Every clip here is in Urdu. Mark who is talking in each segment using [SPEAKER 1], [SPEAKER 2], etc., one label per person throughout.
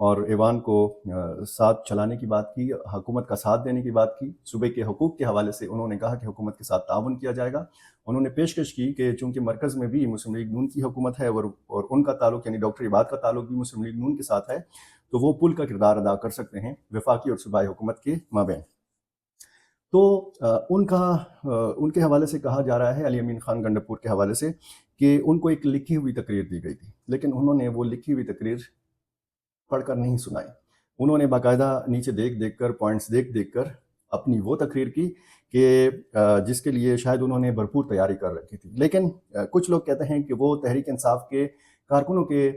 [SPEAKER 1] اور ایوان کو ساتھ چلانے کی بات کی، حکومت کا ساتھ دینے کی بات کی۔ صوبے کے حقوق کے حوالے سے انہوں نے کہا کہ حکومت کے ساتھ تعاون کیا جائے گا۔ انہوں نے پیشکش کی کہ چونکہ مرکز میں بھی مسلم لیگ نون کی حکومت ہے اور ان کا تعلق یعنی ڈاکٹر عباد کا تعلق بھی مسلم لیگ نون کے ساتھ ہے، تو وہ پل کا کردار ادا کر سکتے ہیں وفاقی اور صوبائی حکومت کے مابین۔ تو ان کے حوالے سے کہا جا رہا ہے، علی امین خان گنڈاپور کے حوالے سے، کہ ان کو ایک لکھی ہوئی تقریر دی گئی تھی، لیکن انہوں نے وہ لکھی ہوئی تقریر پڑھ کر نہیں سنائی۔ انہوں نے باقاعدہ نیچے دیکھ کر پوائنٹس دیکھ کر اپنی وہ تقریر کی کہ جس کے لیے شاید انہوں نے بھرپور تیاری کر رکھی تھی، لیکن کچھ لوگ کہتے ہیں کہ وہ تحریک انصاف کے کارکنوں کے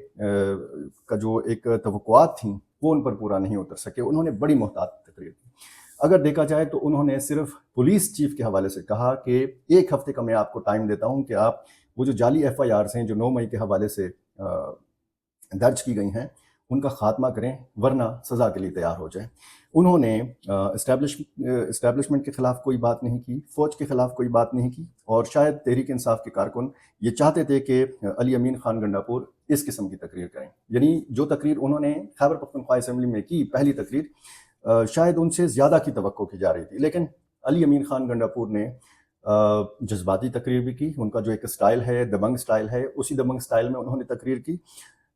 [SPEAKER 1] کا جو ایک توقعات تھیں وہ ان پر پورا نہیں اتر سکے۔ انہوں نے بڑی محتاط تقریر کی۔ اگر دیکھا جائے تو انہوں نے صرف پولیس چیف کے حوالے سے کہا کہ 1 ہفتے کا میں آپ کو ٹائم دیتا ہوں کہ آپ وہ جو جعلی FIRs ہیں جو 9 مئی کے حوالے سے درج کی گئی ہیں ان کا خاتمہ کریں، ورنہ سزا کے لیے تیار ہو جائیں۔ انہوں نے اسٹیبلشمنٹ کے خلاف کوئی بات نہیں کی، فوج کے خلاف کوئی بات نہیں کی، اور شاید تحریک انصاف کے کارکن یہ چاہتے تھے کہ علی امین خان گنڈاپور اس قسم کی تقریر کریں، یعنی جو تقریر انہوں نے خیبر پختونخوا اسمبلی میں کی، پہلی تقریر، شاید ان سے زیادہ کی توقع کی جا رہی تھی، لیکن علی امین خان گنڈاپور نے جذباتی تقریر بھی کی۔ ان کا جو ایک سٹائل ہے، دبنگ سٹائل ہے، اسی دبنگ سٹائل میں انہوں نے تقریر کی۔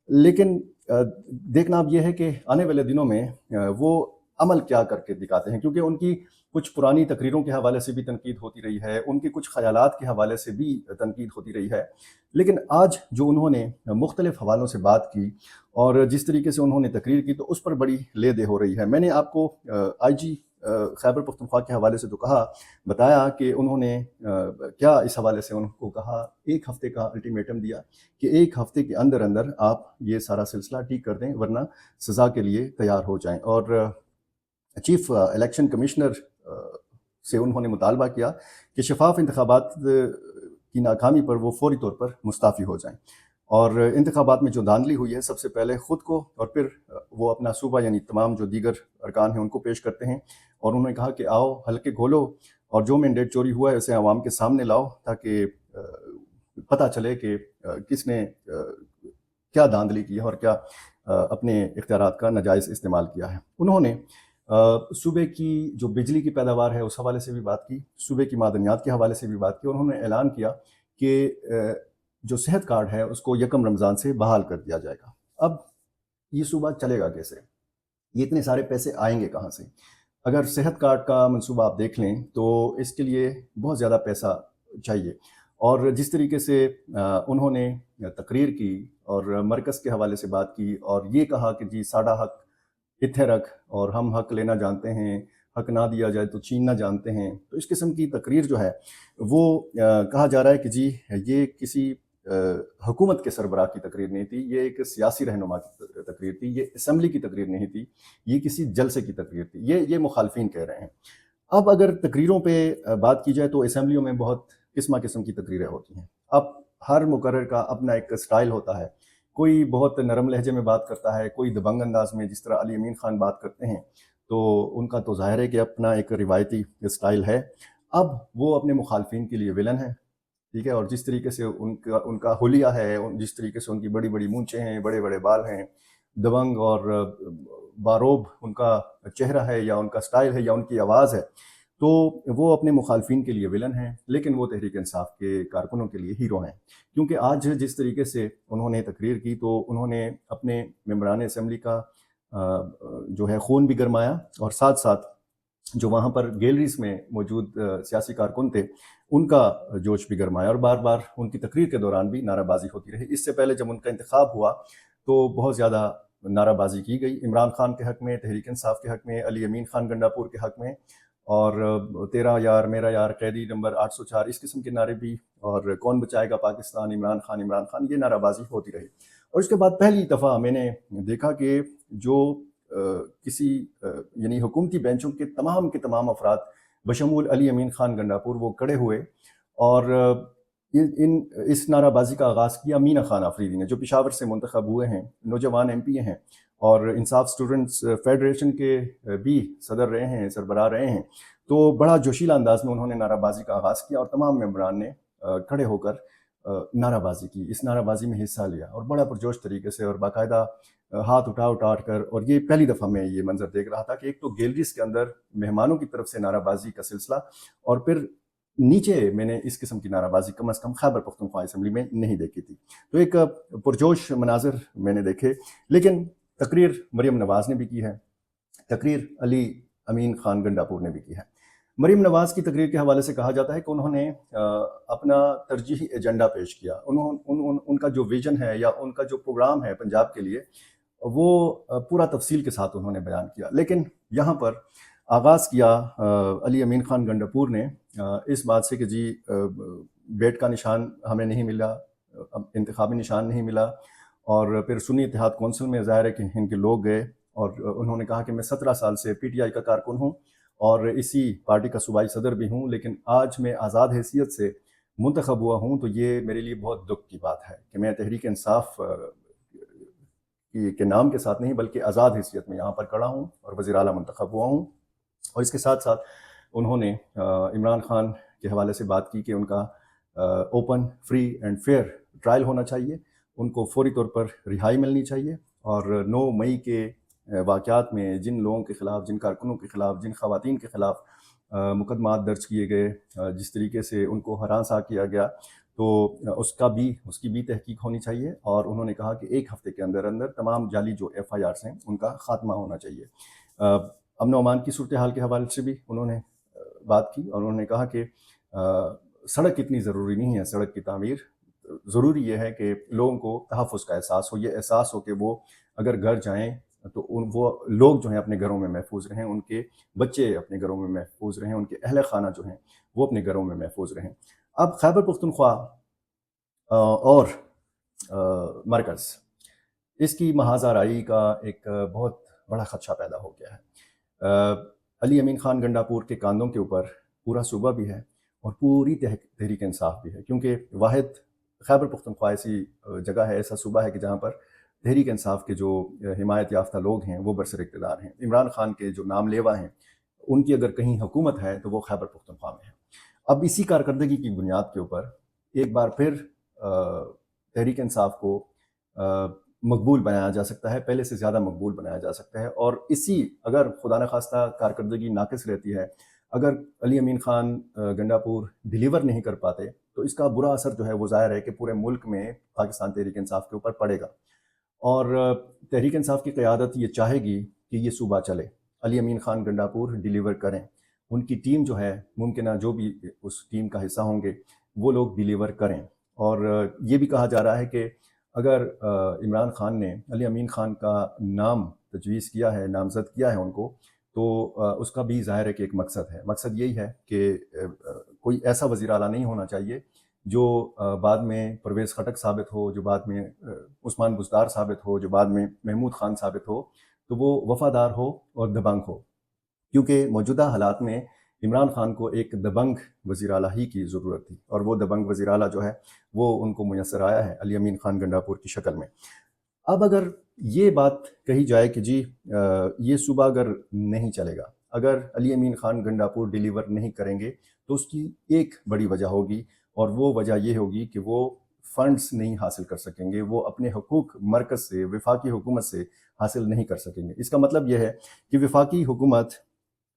[SPEAKER 1] لیکن دیکھنا اب یہ ہے کہ آنے والے دنوں میں وہ عمل کیا کر کے دکھاتے ہیں، کیونکہ ان کی کچھ پرانی تقریروں کے حوالے سے بھی تنقید ہوتی رہی ہے، ان کے کچھ خیالات کے حوالے سے بھی تنقید ہوتی رہی ہے، لیکن آج جو انہوں نے مختلف حوالوں سے بات کی اور جس طریقے سے انہوں نے تقریر کی تو اس پر بڑی لے دے ہو رہی ہے۔ میں نے آپ کو IG خیبر پختونخوا کے حوالے سے تو بتایا کہ انہوں نے کیا اس حوالے سے ان کو کہا، 1 ہفتے کا الٹیمیٹم دیا کہ 1 ہفتے کے اندر آپ یہ سارا سلسلہ ٹھیک کر دیں ورنہ سزا کے لیے تیار ہو جائیں، اور چیف الیکشن کمشنر سے انہوں نے مطالبہ کیا کہ شفاف انتخابات کی ناکامی پر وہ فوری طور پر مستعفی ہو جائیں، اور انتخابات میں جو دھاندلی ہوئی ہے سب سے پہلے خود کو اور پھر وہ اپنا صوبہ یعنی تمام جو دیگر ارکان ہیں ان کو پیش کرتے ہیں، اور انہوں نے کہا کہ آؤ حلقے کھولو اور جو مینڈیٹ چوری ہوا ہے اسے عوام کے سامنے لاؤ تاکہ پتہ چلے کہ کس نے کیا دھاندلی کی ہے اور کیا اپنے اختیارات کا ناجائز استعمال کیا ہے۔ انہوں نے صوبے کی جو بجلی کی پیداوار ہے اس حوالے سے بھی بات کی، صوبے کی معدنیات کے حوالے سے بھی بات کی، اور انہوں نے اعلان کیا کہ جو صحت کارڈ ہے اس کو 1 رمضان سے بحال کر دیا جائے گا۔ اب یہ صوبہ چلے گا کیسے؟ یہ اتنے سارے پیسے آئیں گے کہاں سے؟ اگر صحت کارڈ کا منصوبہ آپ دیکھ لیں تو اس کے لیے بہت زیادہ پیسہ چاہیے، اور جس طریقے سے انہوں نے تقریر کی اور مرکز کے حوالے سے بات کی اور یہ کہا کہ جی ساڑا حق اتھے رکھ اور ہم حق لینا جانتے ہیں، حق نہ دیا جائے تو چھیننا جانتے ہیں، تو اس قسم کی تقریر جو ہے وہ کہا جا رہا ہے کہ جی یہ کسی حکومت کے سربراہ کی تقریر نہیں تھی، یہ ایک سیاسی رہنما کی تقریر تھی، یہ اسمبلی کی تقریر نہیں تھی، یہ کسی جلسے کی تقریر تھی، یہ مخالفین کہہ رہے ہیں۔ اب اگر تقریروں پہ بات کی جائے تو اسمبلیوں میں بہت قسم کی تقریریں ہوتی ہیں۔ اب ہر مقرر کا اپنا ایک سٹائل ہوتا ہے، کوئی بہت نرم لہجے میں بات کرتا ہے، کوئی دبنگ انداز میں، جس طرح علی امین خان بات کرتے ہیں تو ان کا تو ظاہر ہے کہ اپنا ایک روایتی سٹائل ہے۔ اب وہ اپنے مخالفین کے لیے ولن ہے، ٹھیک ہے، اور جس طریقے سے ان کا حلیہ ہے، جس طریقے سے ان کی بڑی بڑی مونچھیں ہیں، بڑے بڑے بال ہیں، دبنگ اور باروب ان کا چہرہ ہے یا ان کا سٹائل ہے یا ان کی آواز ہے، تو وہ اپنے مخالفین کے لیے ولن ہیں، لیکن وہ تحریک انصاف کے کارکنوں کے لیے ہیرو ہیں، کیونکہ آج جس طریقے سے انہوں نے تقریر کی تو انہوں نے اپنے ممبران اسمبلی کا جو ہے خون بھی گرمایا، اور ساتھ ساتھ جو وہاں پر گیلریز میں موجود سیاسی کارکن تھے ان کا جوش بھی گرمایا، اور بار بار ان کی تقریر کے دوران بھی نعرہ بازی ہوتی رہی۔ اس سے پہلے جب ان کا انتخاب ہوا تو بہت زیادہ نعرہ بازی کی گئی، عمران خان کے حق میں، تحریک انصاف کے حق میں، علی امین خان گنڈاپور کے حق میں، اور 13 یار میرا یار، قیدی نمبر 804، اس قسم کے نعرے بھی، اور کون بچائے گا پاکستان، عمران خان، یہ نعرہ بازی ہوتی رہی۔ اور اس کے بعد پہلی دفعہ میں نے دیکھا کہ جو کسی یعنی حکومتی بینچوں کے تمام افراد بشمول علی امین خان گنڈاپور وہ کھڑے ہوئے اور اس نعرہ بازی کا آغاز کیا مینا خان آفریدی نے، جو پشاور سے منتخب ہوئے ہیں، نوجوان MP ہیں اور انصاف اسٹوڈنٹس فیڈریشن کے بھی صدر رہے ہیں، سربراہ رہے ہیں، تو بڑا جوشیلا انداز میں انہوں نے نعرہ بازی کا آغاز کیا اور تمام ممبران نے کھڑے ہو کر نعرہ بازی کی، اس نعرہ بازی میں حصہ لیا اور بڑا پرجوش طریقے سے اور باقاعدہ ہاتھ اٹھا کر، اور یہ پہلی دفعہ میں یہ منظر دیکھ رہا تھا کہ ایک تو گیلریز کے اندر مہمانوں کی طرف سے نعرہ بازی کا سلسلہ، اور پھر نیچے میں نے اس قسم کی نعرہ بازی کم از کم خیبر پختونخوا اسمبلی میں نہیں دیکھی تھی. تو ایک پرجوش مناظر میں نے دیکھے. لیکن تقریر مریم نواز نے بھی کی ہے، تقریر علی امین خان گنڈاپور نے بھی کی ہے. مریم نواز کی تقریر کے حوالے سے کہا جاتا ہے کہ انہوں نے اپنا ترجیحی ایجنڈا پیش کیا. ان کا جو ویژن ہے یا ان کا جو پروگرام ہے پنجاب کے لیے، وہ پورا تفصیل کے ساتھ انہوں نے بیان کیا. لیکن یہاں پر آغاز کیا علی امین خان گنڈاپور نے اس بات سے کہ جی بیٹ کا نشان ہمیں نہیں ملا، انتخابی نشان نہیں ملا، اور پھر سنی اتحاد کونسل میں ظاہر ہے کہ ان کے لوگ گئے اور انہوں نے کہا کہ میں 17 سال سے پی ٹی آئی کا کارکن ہوں اور اسی پارٹی کا صوبائی صدر بھی ہوں، لیکن آج میں آزاد حیثیت سے منتخب ہوا ہوں، تو یہ میرے لیے بہت دکھ کی بات ہے کہ میں تحریک انصاف کے نام کے ساتھ نہیں بلکہ آزاد حیثیت میں یہاں پر کھڑا ہوں اور وزیر اعلیٰ منتخب ہوا ہوں. اور اس کے ساتھ ساتھ انہوں نے عمران خان کے حوالے سے بات کی کہ ان کا open, free and fair trial ہونا چاہیے، ان کو فوری طور پر رہائی ملنی چاہیے، اور 9 مئی کے واقعات میں جن لوگوں کے خلاف، جن کارکنوں کے خلاف، جن خواتین کے خلاف مقدمات درج کیے گئے، جس طریقے سے ان کو ہراساں کیا گیا، تو اس کی بھی تحقیق ہونی چاہیے. اور انہوں نے کہا کہ 1 ہفتے کے اندر تمام جعلی جو FIRs ہیں ان کا خاتمہ ہونا چاہیے. امن و امان کی صورتحال کے حوالے سے بھی انہوں نے بات کی، اور انہوں نے کہا کہ سڑک اتنی ضروری نہیں ہے، سڑک کی تعمیر ضروری یہ ہے کہ لوگوں کو تحفظ کا احساس ہو، یہ احساس ہو کہ وہ اگر گھر جائیں تو وہ لوگ جو ہیں اپنے گھروں میں محفوظ رہیں، ان کے بچے اپنے گھروں میں محفوظ رہیں، ان کے اہل خانہ جو ہیں وہ اپنے گھروں میں محفوظ رہیں. اب خیبر پختونخوا اور مرکز، اس کی محاذ آرائی کا ایک بہت بڑا خدشہ پیدا ہو گیا ہے. علی امین خان گنڈاپور کے کاندھوں کے اوپر پورا صوبہ بھی ہے اور پوری تحریک انصاف بھی ہے، کیونکہ واحد خیبر پختونخوا ایسی جگہ ہے، ایسا صوبہ ہے کہ جہاں پر تحریک انصاف کے جو حمایت یافتہ لوگ ہیں وہ برسر اقتدار ہیں. عمران خان کے جو نام لیوا ہیں، ان کی اگر کہیں حکومت ہے تو وہ خیبر پختونخوا میں ہے. اب اسی کارکردگی کی بنیاد کے اوپر ایک بار پھر تحریک انصاف کو مقبول بنایا جا سکتا ہے، پہلے سے زیادہ مقبول بنایا جا سکتا ہے. اور اگر خدا نخواستہ کارکردگی ناقص رہتی ہے، اگر علی امین خان گنڈاپور ڈیلیور نہیں کر پاتے، تو اس کا برا اثر جو ہے وہ ظاہر ہے کہ پورے ملک میں پاکستان تحریک انصاف کے اوپر پڑے گا. اور تحریک انصاف کی قیادت یہ چاہے گی کہ یہ صوبہ چلے، علی امین خان گنڈاپور ڈیلیور کریں، ان کی ٹیم جو ہے، ممکنہ جو بھی اس ٹیم کا حصہ ہوں گے وہ لوگ ڈیلیور کریں. اور یہ بھی کہا جا رہا ہے کہ اگر عمران خان نے علی امین خان کا نام تجویز کیا ہے، نامزد کیا ہے ان کو، تو اس کا بھی ظاہر ہے کہ ایک مقصد یہی ہے کہ کوئی ایسا وزیر اعلیٰ نہیں ہونا چاہیے جو بعد میں پرویز خٹک ثابت ہو، جو بعد میں عثمان بزدار ثابت ہو، جو بعد میں محمود خان ثابت ہو، تو وہ وفادار ہو اور دبنگ ہو. کیونکہ موجودہ حالات میں عمران خان کو ایک دبنگ وزیر اعلیٰ ہی کی ضرورت تھی، اور وہ دبنگ وزیر اعلیٰ جو ہے وہ ان کو میسر آیا ہے علی امین خان گنڈاپور کی شکل میں. اب اگر یہ بات کہی جائے کہ جی یہ صوبہ اگر نہیں چلے گا، اگر علی امین خان گنڈاپور ڈیلیور نہیں کریں گے، تو اس کی ایک بڑی وجہ ہوگی، اور وہ وجہ یہ ہوگی کہ وہ فنڈز نہیں حاصل کر سکیں گے، وہ اپنے حقوق مرکز سے، وفاقی حکومت سے حاصل نہیں کر سکیں گے. اس کا مطلب یہ ہے کہ وفاقی حکومت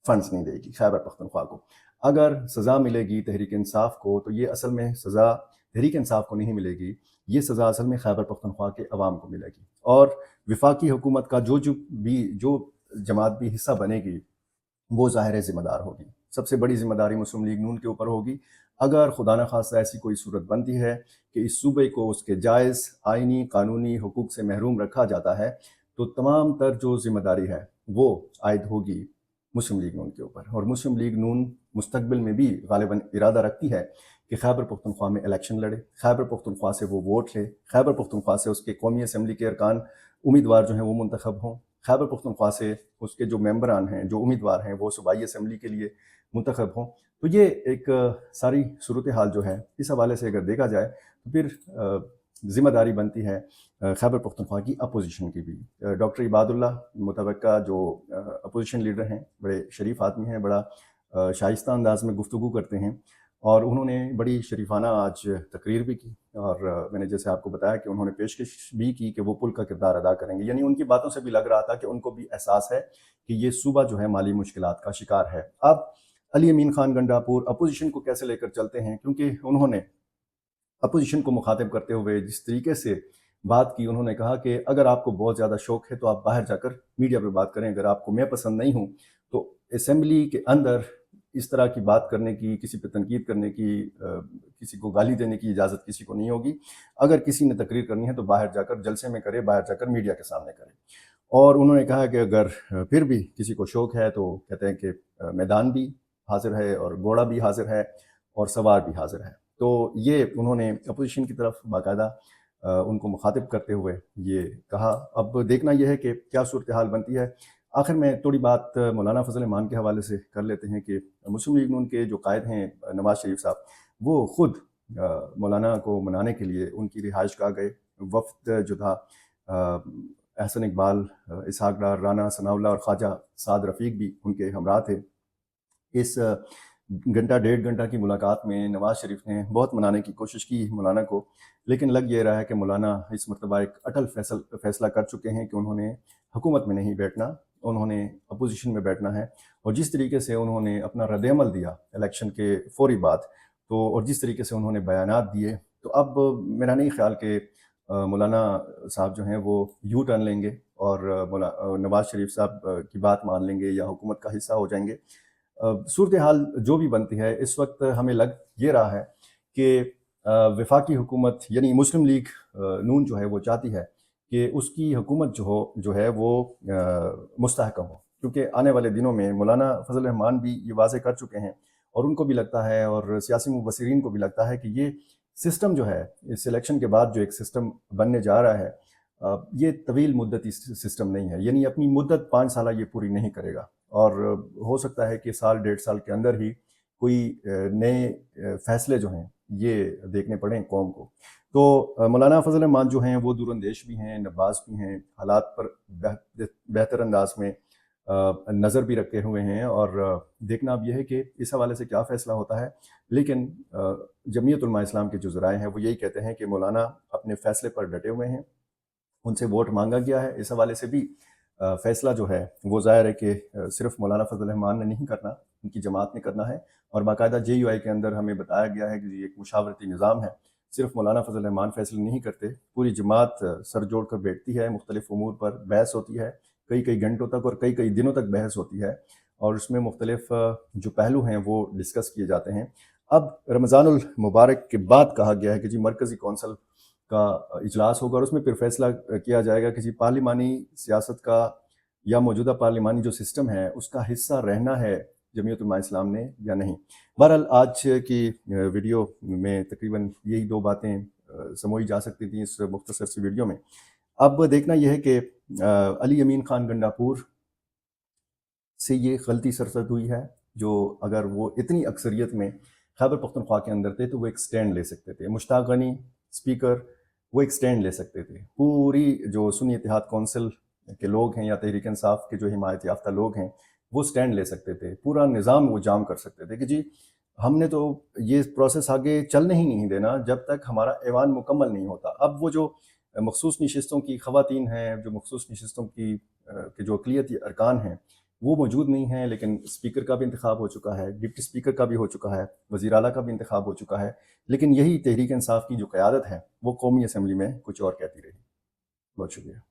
[SPEAKER 1] فنڈز نہیں دے گی خیبر پختونخوا کو. اگر سزا ملے گی تحریک انصاف کو، تو یہ اصل میں سزا تحریک انصاف کو نہیں ملے گی، یہ سزا اصل میں خیبر پختونخوا کے عوام کو ملے گی. اور وفاقی حکومت کا جو جماعت بھی حصہ بنے گی، وہ ظاہر ذمہ دار ہوگی. سب سے بڑی ذمہ داری مسلم لیگ نون کے اوپر ہوگی. اگر خدا نخواستہ ایسی کوئی صورت بنتی ہے کہ اس صوبے کو اس کے جائز آئینی قانونی حقوق سے محروم رکھا جاتا ہے، تو تمام تر جو ذمہ داری ہے وہ عائد ہوگی مسلم لیگ نون کے اوپر. اور مسلم لیگ نون مستقبل میں بھی غالباً ارادہ رکھتی ہے کہ خیبر پختونخوا میں الیکشن لڑے، خیبر پختونخوا سے وہ ووٹ لے، خیبر پختونخوا سے اس کے قومی اسمبلی کے ارکان امیدوار جو ہیں وہ منتخب ہوں، خیبر پختونخوا سے اس کے جو ممبران ہیں، جو امیدوار ہیں، وہ صوبائی اسمبلی کے لیے منتخب ہوں. تو یہ ایک ساری صورتحال جو ہے، اس حوالے سے اگر دیکھا جائے تو پھر ذمہ داری بنتی ہے خیبر پختونخوا کی اپوزیشن کی بھی. ڈاکٹر عباد اللہ متوقع جو اپوزیشن لیڈر ہیں، بڑے شریف آدمی ہیں، بڑا شائستہ انداز میں گفتگو کرتے ہیں، اور انہوں نے بڑی شریفانہ آج تقریر بھی کی، اور میں نے جیسے آپ کو بتایا کہ انہوں نے پیشکش بھی کی کہ وہ پل کا کردار ادا کریں گے، یعنی ان کی باتوں سے بھی لگ رہا تھا کہ ان کو بھی احساس ہے کہ یہ صوبہ جو ہے مالی مشکلات کا شکار ہے۔ اب علی امین خان گنڈاپور اپوزیشن کو کیسے لے کر چلتے ہیں، کیونکہ انہوں نے اپوزیشن کو مخاطب کرتے ہوئے جس طریقے سے بات کی، انہوں نے کہا کہ اگر آپ کو بہت زیادہ شوق ہے تو آپ باہر جا کر میڈیا پہ بات کریں، اگر آپ کو میں پسند نہیں ہوں تو اسمبلی کے اندر اس طرح کی بات کرنے کی، کسی پہ تنقید کرنے کی، کسی کو گالی دینے کی اجازت کسی کو نہیں ہوگی۔ اگر کسی نے تقریر کرنی ہے تو باہر جا کر جلسے میں کرے، باہر جا کر میڈیا کے سامنے کرے۔ اور انہوں نے کہا کہ اگر پھر بھی کسی کو شوق ہے تو کہتے ہیں کہ میدان بھی حاضر ہے اور گھوڑا بھی حاضر ہے اور سوار بھی حاضر ہے۔ تو یہ انہوں نے اپوزیشن کی طرف باقاعدہ ان کو مخاطب کرتے ہوئے یہ کہا۔ اب دیکھنا یہ ہے کہ کیا صورتحال بنتی ہے۔ آخر میں تھوڑی بات مولانا فضل الرحمان کے حوالے سے کر لیتے ہیں کہ مسلم لیگ نون کے جو قائد ہیں نواز شریف صاحب، وہ خود مولانا کو منانے کے لیے ان کی رہائش گاہ گئے۔ وفد جو تھا احسن اقبال، اسحاق ڈار، رانا ثناء اللہ اور خواجہ سعد رفیق بھی ان کے ہمراہ تھے۔ اس گھنٹہ ڈیڑھ گھنٹہ کی ملاقات میں نواز شریف نے بہت منانے کی کوشش کی مولانا کو، لیکن لگ یہ رہا ہے کہ مولانا اس مرتبہ ایک اٹل فیصلہ کر چکے ہیں کہ انہوں نے حکومت میں نہیں بیٹھنا، انہوں نے اپوزیشن میں بیٹھنا ہے۔ اور جس طریقے سے انہوں نے اپنا رد عمل دیا الیکشن کے فوری بعد، تو اور جس طریقے سے انہوں نے بیانات دیے، تو اب میرا نہیں خیال کہ مولانا صاحب جو ہیں وہ یو ٹرن لیں گے اور نواز شریف صاحب کی بات مان لیں گے یا حکومت کا حصہ ہو جائیں گے۔ صورتحال جو بھی بنتی ہے اس وقت ہمیں لگ یہ رہا ہے کہ وفاقی حکومت یعنی مسلم لیگ نون جو ہے وہ چاہتی ہے کہ اس کی حکومت جو ہے وہ مستحکم ہو، کیونکہ آنے والے دنوں میں مولانا فضل الرحمان بھی یہ واضح کر چکے ہیں، اور ان کو بھی لگتا ہے اور سیاسی مبصرین کو بھی لگتا ہے کہ یہ سسٹم جو ہے اس الیکشن کے بعد جو ایک سسٹم بننے جا رہا ہے، یہ طویل مدتی سسٹم نہیں ہے، یعنی اپنی مدت 5 سالہ یہ پوری نہیں کرے گا، اور ہو سکتا ہے کہ سال ڈیڑھ سال کے اندر ہی کوئی نئے فیصلے جو ہیں یہ دیکھنے پڑیں قوم کو۔ تو مولانا فضل الرحمان جو ہیں وہ دور اندیش بھی ہیں، نباز بھی ہیں، حالات پر بہتر انداز میں نظر بھی رکھے ہوئے ہیں، اور دیکھنا اب یہ ہے کہ اس حوالے سے کیا فیصلہ ہوتا ہے۔ لیکن جمعیت علماء اسلام کے جو ذرائع ہیں وہ یہی کہتے ہیں کہ مولانا اپنے فیصلے پر ڈٹے ہوئے ہیں، ان سے ووٹ مانگا گیا ہے۔ اس حوالے سے بھی فیصلہ جو ہے وہ ظاہر ہے کہ صرف مولانا فضل الرحمان نے نہیں کرنا، ان کی جماعت نے کرنا ہے، اور باقاعدہ جے یو آئی کے اندر ہمیں بتایا گیا ہے کہ یہ ایک مشاورتی نظام ہے، صرف مولانا فضل الرحمان فیصلے نہیں کرتے، پوری جماعت سر جوڑ کر بیٹھتی ہے، مختلف امور پر بحث ہوتی ہے، کئی گھنٹوں تک اور کئی دنوں تک بحث ہوتی ہے، اور اس میں مختلف جو پہلو ہیں وہ ڈسکس کیے جاتے ہیں۔ اب رمضان المبارک کے بعد کہا گیا ہے کہ جی مرکزی کونسل کا اجلاس ہوگا، اور اس میں پھر فیصلہ کیا جائے گا کہ جی پارلیمانی سیاست کا یا موجودہ پارلیمانی جو سسٹم ہے اس کا حصہ رہنا ہے جمعیت علماء اسلام نے یا نہیں۔ بہرحال آج کی ویڈیو میں تقریباً یہی 2 باتیں سموئی جا سکتی تھیں اس مختصر سی ویڈیو میں۔ اب دیکھنا یہ ہے کہ علی امین خان گنڈاپور سے یہ غلطی سرزد ہوئی ہے، جو اگر وہ اتنی اکثریت میں خیبر پختونخوا کے اندر تھے تو وہ ایک سٹینڈ لے سکتے تھے۔ مشتاق غنی اسپیکر وہ ایک سٹینڈ لے سکتے تھے، پوری جو سنی اتحاد کونسل کے لوگ ہیں یا تحریک انصاف کے جو حمایت یافتہ لوگ ہیں وہ سٹینڈ لے سکتے تھے، پورا نظام وہ جام کر سکتے تھے کہ جی ہم نے تو یہ پروسیس آگے چلنے ہی نہیں دینا جب تک ہمارا ایوان مکمل نہیں ہوتا۔ اب وہ جو مخصوص نشستوں کی خواتین ہیں، جو مخصوص نشستوں کی جو اقلیتی ارکان ہیں وہ موجود نہیں ہیں، لیکن اسپیکر کا بھی انتخاب ہو چکا ہے، ڈپٹی اسپیکر کا بھی ہو چکا ہے، وزیر اعلیٰ کا بھی انتخاب ہو چکا ہے، لیکن یہی تحریک انصاف کی جو قیادت ہے وہ قومی اسمبلی میں کچھ اور کہتی رہی۔ بہت شکریہ۔